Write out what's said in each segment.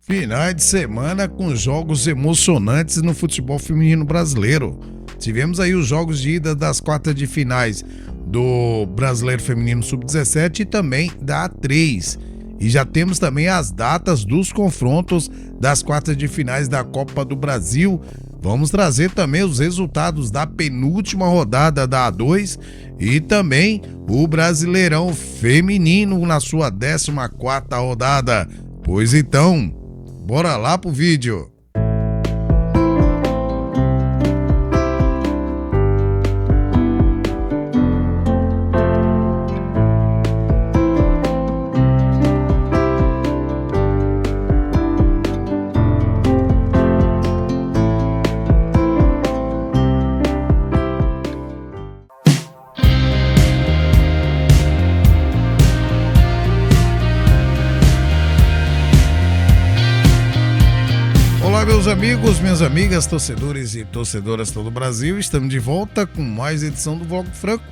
Finais de semana com jogos emocionantes no futebol feminino brasileiro. Tivemos aí os jogos de ida das quartas de finais do Brasileiro Feminino Sub-17 e também da A3. E já temos também as datas dos confrontos das quartas de finais da Copa do Brasil. Vamos trazer também os resultados da penúltima rodada da A2 e também o Brasileirão Feminino na sua 14ª rodada. Pois então, bora lá pro vídeo. Olá, meus amigos, minhas amigas, torcedores e torcedoras de todo o Brasil. Estamos de volta com mais edição do Vlog Franco,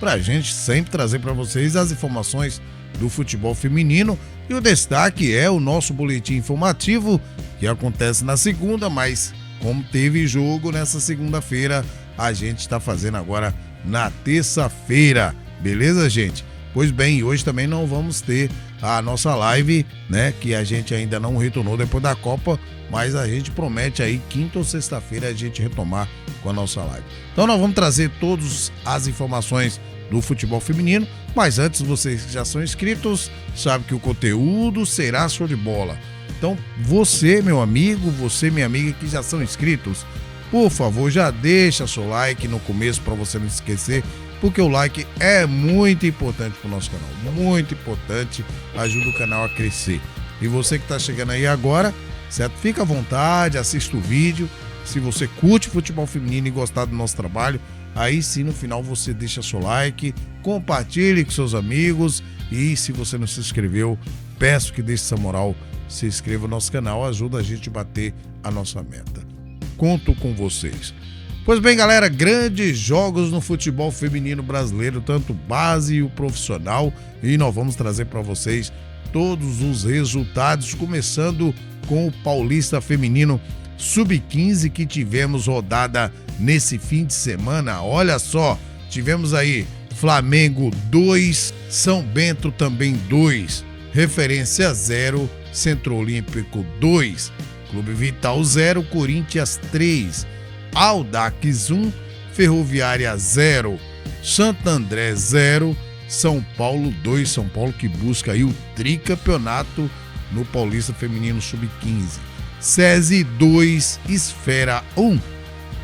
pra gente sempre trazer para vocês as informações do futebol feminino. E o destaque é o nosso boletim informativo, que acontece na segunda, mas como teve jogo nessa segunda-feira, a gente está fazendo agora na terça-feira, beleza, gente? Pois bem, hoje também não vamos ter a nossa live, né, que a gente ainda não retornou depois da Copa, mas a gente promete aí quinta ou sexta-feira a gente retomar com a nossa live. Então nós vamos trazer todas as informações do futebol feminino, mas antes, vocês que já são inscritos, sabem que o conteúdo será show de bola. Então você, meu amigo, você, minha amiga que já são inscritos, por favor, já deixa seu like no começo para você não esquecer, porque o like é muito importante para o nosso canal, muito importante, ajuda o canal a crescer. E você que está chegando aí agora, certo? Fica à vontade, assista o vídeo. Se você curte futebol feminino e gostar do nosso trabalho, aí sim no final você deixa seu like, compartilhe com seus amigos e se você não se inscreveu, peço que deixe essa moral, se inscreva no nosso canal, ajuda a gente a bater a nossa meta. Conto com vocês. Pois bem, galera, grandes jogos no futebol feminino brasileiro, tanto base e o profissional, e nós vamos trazer para vocês todos os resultados, começando com o Paulista Feminino Sub-15, que tivemos rodada nesse fim de semana. Olha só, tivemos aí Flamengo 2, São Bento também 2, Referência 0, Centro Olímpico 2, Clube Vital 0, Corinthians 3, Audax 1, Ferroviária 0, Santo André 0, São Paulo 2, São Paulo que busca aí o tricampeonato no Paulista Feminino Sub-15. SESI 2, Esfera 1,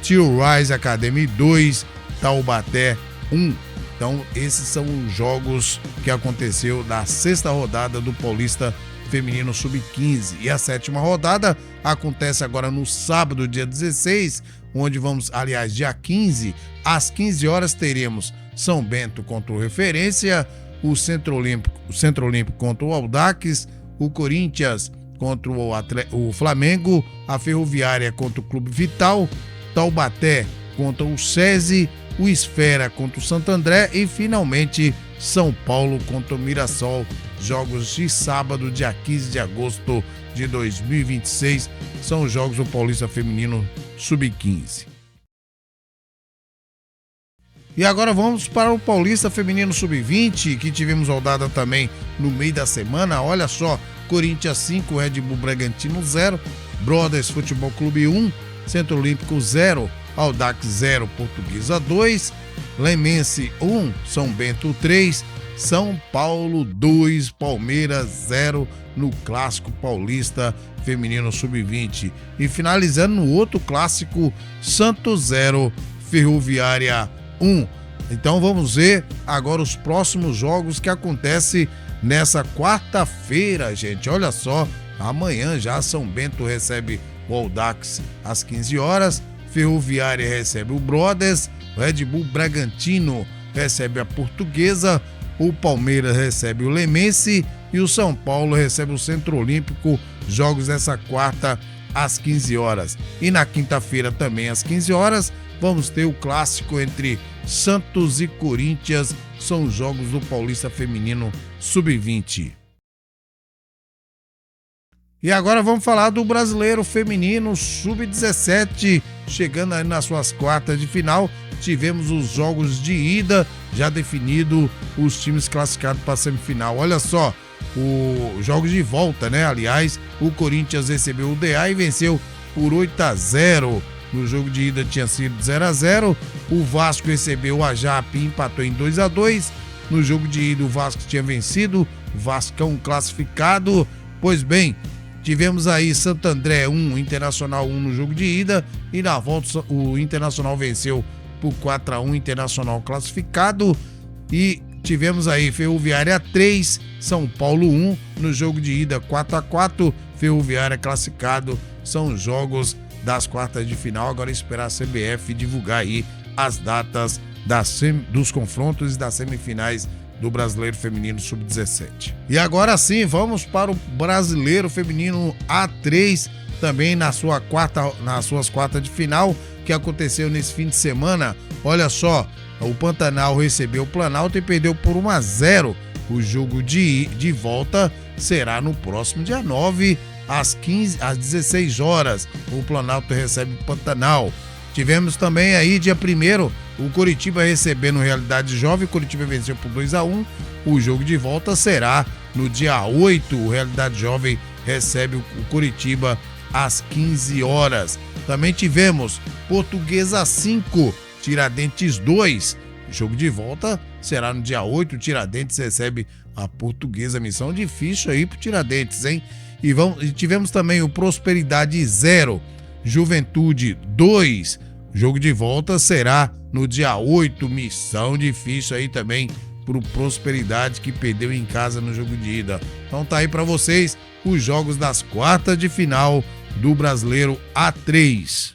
Tio Rise Academy 2, Taubaté 1. Então esses são os jogos que aconteceu na sexta rodada do Paulista Feminino Sub-15. E a sétima rodada acontece agora no sábado, dia 16, onde vamos, aliás, dia 15, às 15 horas teremos São Bento contra o Referência, o Centro Olímpico contra o Audax, o Corinthians contra o Flamengo, a Ferroviária contra o Clube Vital, Taubaté contra o SESI, o Esfera contra o Santo André e finalmente São Paulo contra o Mirassol. Jogos de sábado, dia 15 de agosto de 2026, são os jogos do Paulista Feminino Sub-15. E agora vamos para o Paulista Feminino Sub-20, que tivemos rodada também no meio da semana. Olha só, Corinthians 5, Red Bull Bragantino 0, Brothers Futebol Clube 1, Centro Olímpico 0, Audax 0, Portuguesa 2, Lemense 1, São Bento 3, São Paulo 2, Palmeiras 0 no Clássico Paulista Feminino Sub-20. E finalizando no outro clássico, Santos 0, Ferroviária 1. Então vamos ver agora os próximos jogos que acontecem nessa quarta-feira, gente. Olha só, amanhã já São Bento recebe o Audax às 15 horas, Ferroviária recebe o Brothers, Red Bull Bragantino recebe a Portuguesa, o Palmeiras recebe o Lemense e o São Paulo recebe o Centro Olímpico. Jogos dessa quarta às 15 horas. E na quinta-feira também às 15 horas vamos ter o clássico entre Santos e Corinthians. São os jogos do Paulista Feminino Sub-20. E agora vamos falar do Brasileiro Feminino Sub-17, chegando aí nas suas quartas de final. Tivemos os jogos de ida, já definido os times classificados para a semifinal. Olha só, os jogos de volta, né? Aliás, o Corinthians recebeu o DA e venceu por 8-0. No jogo de ida tinha sido 0-0. O Vasco recebeu o Japi e empatou em 2-2. No jogo de ida o Vasco tinha vencido, Vascão classificado. Pois bem, tivemos aí Santo André 1, Internacional 1 no jogo de ida, e na volta o Internacional venceu por 4-1, Internacional classificado. E tivemos aí Ferroviária 3, São Paulo 1, no jogo de ida 4-4, Ferroviária classificado. São jogos das quartas de final. Agora esperar a CBF divulgar aí as datas dos confrontos e das semifinais do Brasileiro Feminino Sub-17. E agora sim, vamos para o Brasileiro Feminino A3, também nas suas quartas de final, que aconteceu nesse fim de semana. Olha só, o Pantanal recebeu o Planalto e perdeu por 1-0. O jogo de volta será no próximo dia 9, às 16 horas. O Planalto recebe o Pantanal. Tivemos também aí, dia 1º, o Coritiba recebendo Realidade Jovem. O Coritiba venceu por 2-1. O jogo de volta será no dia 8. O Realidade Jovem recebe o Coritiba às 15 horas. Também tivemos Portuguesa 5, Tiradentes 2. O jogo de volta será no dia 8. O Tiradentes recebe a Portuguesa. Missão difícil aí pro Tiradentes, hein? E tivemos também o Prosperidade 0, Juventude 2. O jogo de volta será no dia 8. Missão difícil aí também pro Prosperidade, que perdeu em casa no jogo de ida. Então tá aí para vocês os jogos das quartas de final do Brasileiro A3.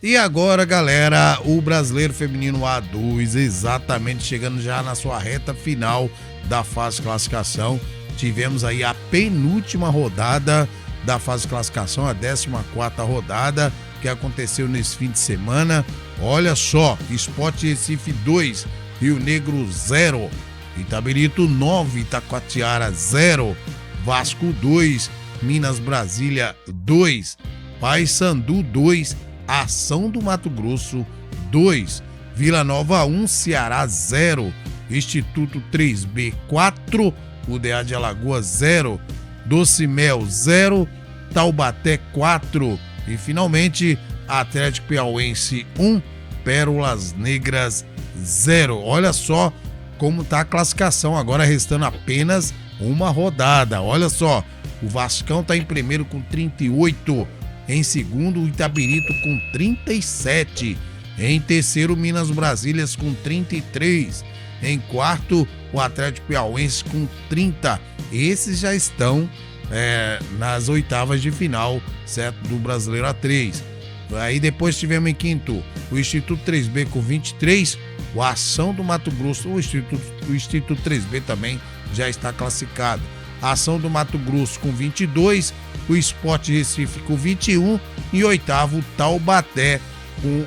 E agora, galera, o Brasileiro Feminino A2, exatamente chegando já na sua reta final da fase de classificação. Tivemos aí a penúltima rodada da fase de classificação, a 14ª rodada, que aconteceu nesse fim de semana. Olha só, Sport Recife 2, Rio Negro 0, Itabirito 9, Itacoatiara 0, Vasco 2, Minas Brasília 2, Paysandu 2, Ação do Mato Grosso 2, Vila Nova 1, Ceará 0, Instituto 3B 4, UDA de Alagoas 0, Doce Mel 0, Taubaté 4 e finalmente Atlético Piauiense 1, Pérolas Negras 0. Olha só como tá a classificação, agora restando apenas uma rodada. Olha só, o Vascão tá em primeiro com 38, em segundo o Itabirito com 37, em terceiro Minas Brasílias com 33, em quarto o Atlético Piauiense com 30. Esses já estão nas oitavas de final, certo, do Brasileiro A3. Aí depois tivemos em quinto o Instituto 3B com 23, o Ação do Mato Grosso, o Instituto 3B também já está classificado. A Ação do Mato Grosso com 22, o Sport Recife com 21 e oitavo o Taubaté com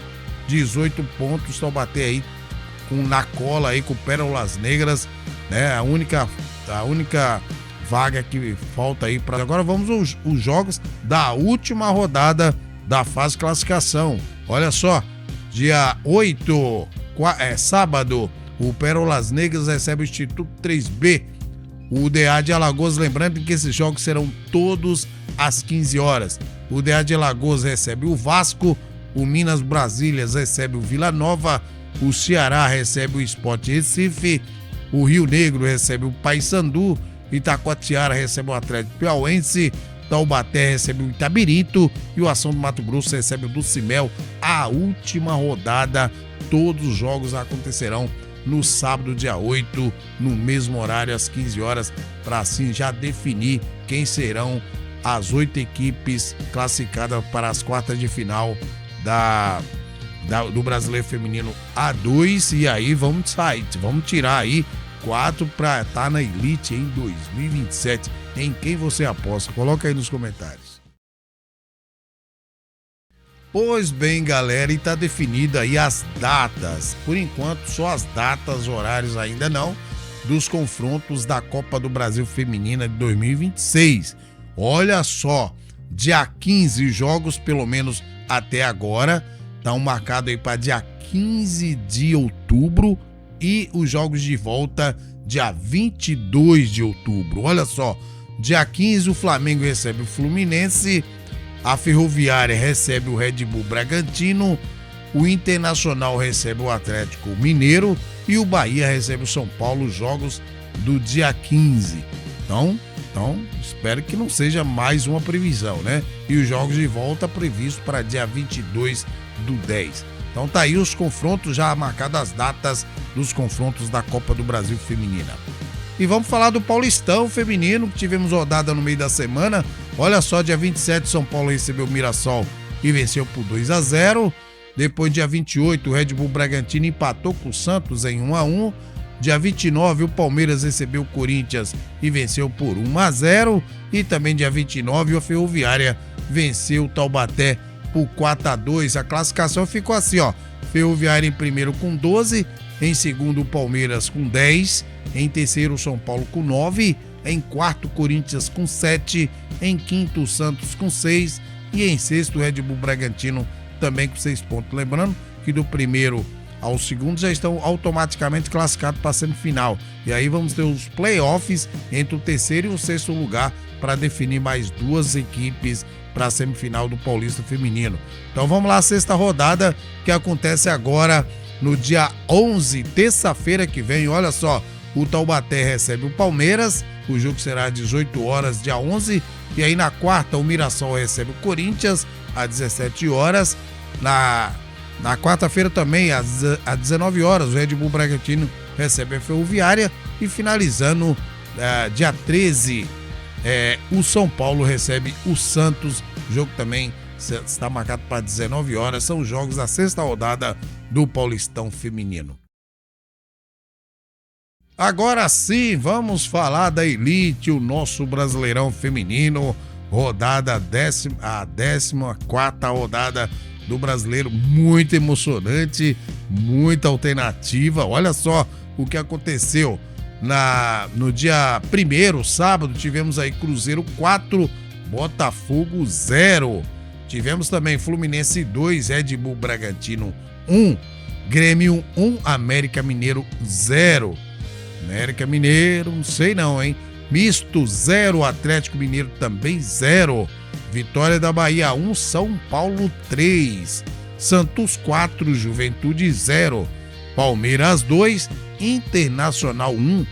18 pontos. Taubaté aí na cola aí com Pérolas Negras, né? A única vaga que falta aí para agora. Vamos os jogos da última rodada da fase de classificação. Olha só, dia 8, sábado, o Pérolas Negras recebe o Instituto 3B, o UDA de Alagoas, lembrando que esses jogos serão todos às 15 horas. O UDA de Alagoas recebe o Vasco, o Minas Brasílias recebe o Vila Nova, o Ceará recebe o Sport Recife, o Rio Negro recebe o Paysandu, Itacoatiara recebe o Atlético Piauiense, Taubaté recebe o Itabirito e o Ação do Mato Grosso recebe o Docimel. A última rodada, todos os jogos acontecerão no sábado, dia 8, no mesmo horário, às 15 horas, para assim já definir quem serão as 8 equipes classificadas para as quartas de final do Brasileiro Feminino A2. E aí vamos tirar aí 4 para estar na Elite em 2027. Em quem você aposta? Coloca aí nos comentários. Pois bem, galera, e tá definida aí as datas. Por enquanto, só as datas, horários ainda não. dos confrontos da Copa do Brasil Feminina de 2026. Olha só, dia 15 jogos, pelo menos até agora, estão marcados aí para dia 15 de outubro e os jogos de volta dia 22 de outubro. Olha só, dia 15 o Flamengo recebe o Fluminense, a Ferroviária recebe o Red Bull Bragantino, o Internacional recebe o Atlético Mineiro e o Bahia recebe o São Paulo, jogos do dia 15. Então, espero que não seja mais uma previsão, né? E os jogos de volta previstos para dia 22 do 10. Então tá aí os confrontos, já marcadas as datas dos confrontos da Copa do Brasil Feminina. E vamos falar do Paulistão Feminino, que tivemos rodada no meio da semana. Olha só, dia 27 São Paulo recebeu o Mirassol e venceu por 2-0. Depois, dia 28, o Red Bull Bragantino empatou com o Santos em 1-1. Dia 29, o Palmeiras recebeu o Corinthians e venceu por 1-0. E também dia 29, a Ferroviária venceu o Taubaté por 4-2. A classificação ficou assim, ó. Ferroviária em primeiro com 12, em segundo o Palmeiras com 10, em terceiro o São Paulo com 9, em quarto o Corinthians com 7, em quinto o Santos com 6 e em sexto o Red Bull Bragantino também com 6 pontos. Lembrando que do primeiro ao segundo já estão automaticamente classificados para a semifinal. E aí vamos ter os playoffs entre o terceiro e o sexto lugar para definir mais duas equipes para a semifinal do Paulista Feminino. Então vamos lá, a sexta rodada que acontece agora no dia 11, terça-feira que vem. Olha só, o Taubaté recebe o Palmeiras, o jogo será às 18 horas, dia 11. E aí na quarta o Mirassol recebe o Corinthians às 17 horas. Na quarta-feira também, às 19 horas, o Red Bull Bragantino recebe a Ferroviária. E finalizando, dia 13, o São Paulo recebe o Santos. O jogo também está marcado para 19 horas. São os jogos da sexta rodada do Paulistão Feminino. Agora sim, vamos falar da Elite, o nosso Brasileirão Feminino. Rodada, a 14ª rodada do Brasileiro, muito emocionante, muita alternativa. Olha só o que aconteceu no dia 1º, sábado, tivemos aí Cruzeiro 4, Botafogo 0. Tivemos também Fluminense 2, Red Bull Bragantino 1, Grêmio 1, América Mineiro 0. América Mineiro, não sei não, hein? Misto 0, Atlético Mineiro também 0. Vitória da Bahia 1, São Paulo 3. Santos 4, Juventude 0. Palmeiras 2, Internacional 1.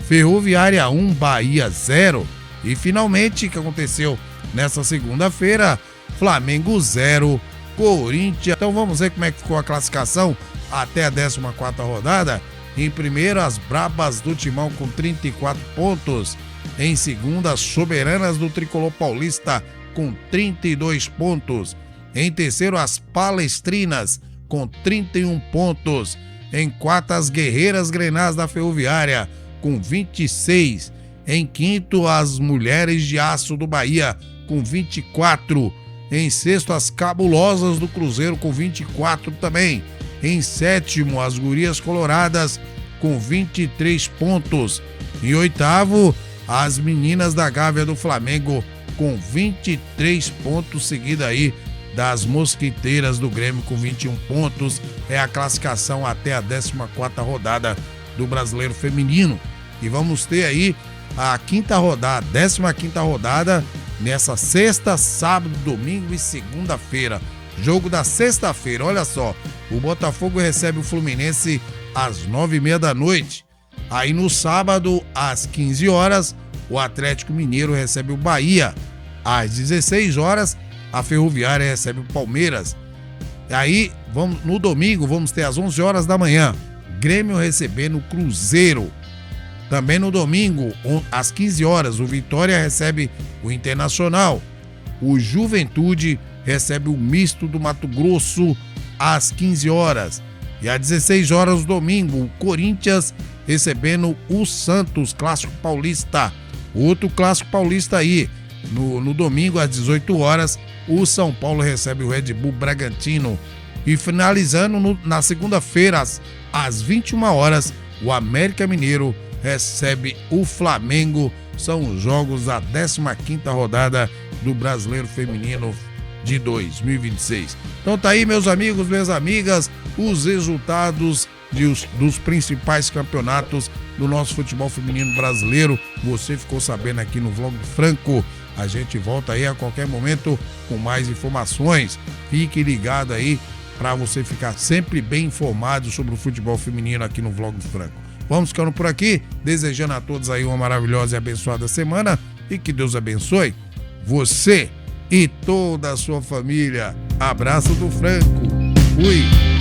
Ferroviária 1, Bahia 0. E finalmente, o que aconteceu nessa segunda-feira? Flamengo 0, Corinthians. Então vamos ver como é que ficou a classificação até a 14ª rodada. Em primeiro, as Brabas do Timão com 34 pontos. Em segundo, as Soberanas do Tricolor Paulista com 32 pontos. Em terceiro, as Palestrinas com 31 pontos. Em quarto, as Guerreiras Grenás da Ferroviária com 26. Em quinto, as Mulheres de Aço do Bahia com 24. Em sexto, as Cabulosas do Cruzeiro com 24 também. Em sétimo, as Gurias Coloradas com 23 pontos. Em oitavo, as Meninas da Gávea do Flamengo com 23 pontos, seguida aí das Mosquiteiras do Grêmio com 21 pontos. É a classificação até a 14ª rodada do Brasileiro Feminino. E vamos ter aí a 15ª rodada nessa sexta, sábado, domingo e segunda-feira. Jogo da sexta-feira, olha só, o Botafogo recebe o Fluminense às 9h30 da noite. Aí no sábado, às 15 horas, o Atlético Mineiro recebe o Bahia. Às 16 horas, a Ferroviária recebe o Palmeiras. Aí, no domingo, vamos ter às 11 horas da manhã, Grêmio recebendo o Cruzeiro. Também no domingo, às 15 horas, o Vitória recebe o Internacional. O Juventude recebe o Misto do Mato Grosso às 15 horas. E às 16 horas, domingo, o Corinthians recebendo o Santos, Clássico Paulista. Outro Clássico Paulista aí. No domingo, às 18 horas, o São Paulo recebe o Red Bull Bragantino. E finalizando na segunda-feira, às 21 horas, o América Mineiro recebe o Flamengo. São os jogos da 15ª rodada do Brasileiro Feminino de 2026. Então tá aí, meus amigos, minhas amigas, os resultados dos principais campeonatos do nosso futebol feminino brasileiro. Você ficou sabendo aqui no Vlog Franco. A gente volta aí a qualquer momento com mais informações. Fique ligado aí para você ficar sempre bem informado sobre o futebol feminino aqui no Vlog Franco. Vamos ficando por aqui, desejando a todos aí uma maravilhosa e abençoada semana e que Deus abençoe você e toda a sua família. Abraço do Franco. Fui.